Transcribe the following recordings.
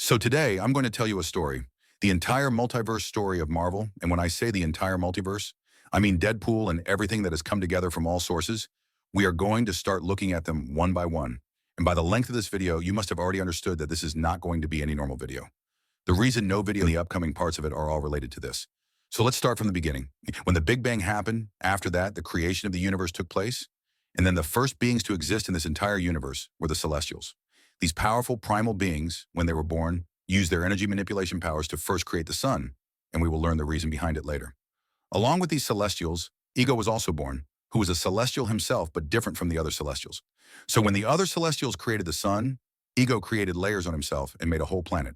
So today, I'm going to tell you a story, the entire multiverse story of Marvel. And when I say the entire multiverse, I mean Deadpool and everything that has come together from all sources. We are going to start looking at them one by one. And by the length of this video, you must have already understood that this is not going to be any normal video. The reason no video in the upcoming parts of it are all related to this. So let's start from the beginning. When the Big Bang happened, after that, the creation of the universe took place. And then the first beings to exist in this entire universe were the Celestials. These powerful primal beings, when they were born, used their energy manipulation powers to first create the sun, and we will learn the reason behind it later. Along with these Celestials, Ego was also born, who was a Celestial himself, but different from the other Celestials. So when the other Celestials created the sun, Ego created layers on himself and made a whole planet.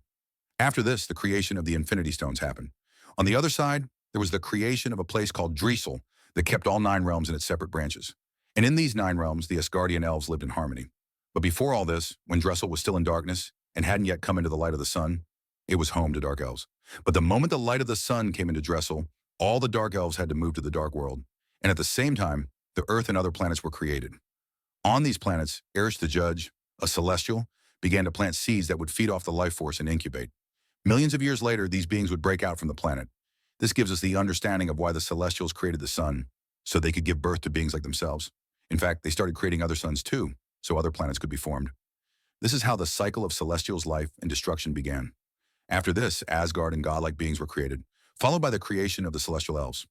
After this, the creation of the Infinity Stones happened. On the other side, there was the creation of a place called Driesel that kept all 9 realms in its separate branches. And in these 9 realms, the Asgardian elves lived in harmony. But before all this, when Dressel was still in darkness and hadn't yet come into the light of the sun, it was home to dark elves. But the moment the light of the sun came into Dressel, all the dark elves had to move to the dark world. And at the same time, the Earth and other planets were created. On these planets, Erish the Judge, a Celestial, began to plant seeds that would feed off the life force and incubate. Millions of years later, these beings would break out from the planet. This gives us the understanding of why the Celestials created the sun, so they could give birth to beings like themselves. In fact, they started creating other suns too, so other planets could be formed. This is how the cycle of Celestials' life and destruction began. After this, Asgard and godlike beings were created, followed by the creation of the Celestial Elves.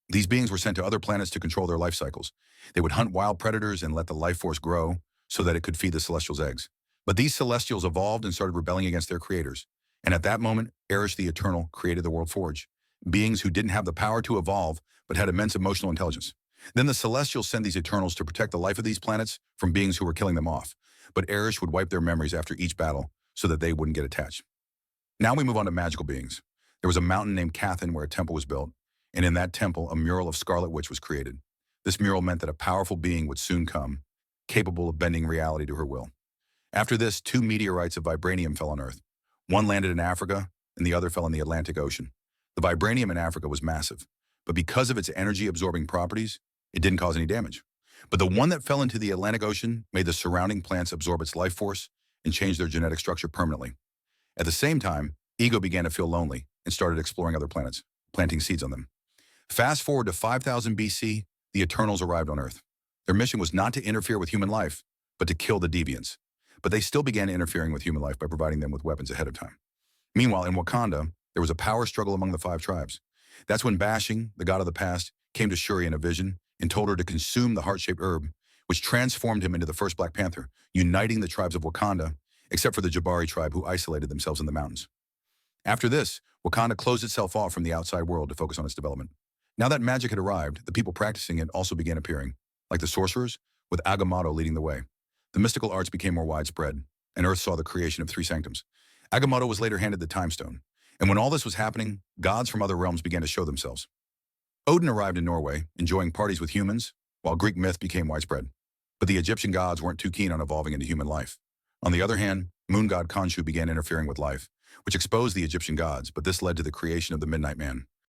These beings were sent to other planets to control their life cycles. They would hunt wild predators and let the life force grow so that it could feed the Celestials' eggs. But these Celestials evolved and started rebelling against their creators. And at that moment, Erish the Eternal created the World Forge, beings who didn't have the power to evolve, but had immense emotional intelligence. Then the Celestials sent these Eternals to protect the life of these planets from beings who were killing them off. But Erish would wipe their memories after each battle so that they wouldn't get attached. Now we move on to magical beings. There was a mountain named Cathan where a temple was built, and in that temple, a mural of Scarlet Witch was created. This mural meant that a powerful being would soon come, capable of bending reality to her will. After this, 2 meteorites of vibranium fell on Earth. One landed in Africa, and the other fell in the Atlantic Ocean. The vibranium in Africa was massive, but because of its energy-absorbing properties, it didn't cause any damage. But the one that fell into the Atlantic Ocean made the surrounding plants absorb its life force and change their genetic structure permanently. At the same time, Ego began to feel lonely and started exploring other planets, planting seeds on them. Fast forward to 5000 BC, the Eternals arrived on Earth. Their mission was not to interfere with human life, but to kill the deviants. But they still began interfering with human life by providing them with weapons ahead of time. Meanwhile, in Wakanda, there was a power struggle among the 5 tribes. That's when Bashing, the god of the past, came to Shuri in a vision and told her to consume the heart-shaped herb, which transformed him into the first Black Panther, uniting the tribes of Wakanda, except for the Jabari tribe who isolated themselves in the mountains. After this, Wakanda closed itself off from the outside world to focus on its development. Now that magic had arrived, the people practicing it also began appearing, like the sorcerers, with Agamotto leading the way. The mystical arts became more widespread, and Earth saw the creation of 3 sanctums. Agamotto was later handed the Time Stone, and when all this was happening, gods from other realms began to show themselves. Odin arrived in Norway, enjoying parties with humans, while Greek myth became widespread. But the Egyptian gods weren't too keen on evolving into human life. On the other hand, moon god Khonshu began interfering with life, which exposed the Egyptian gods, but this led to the creation of the Midnight Man.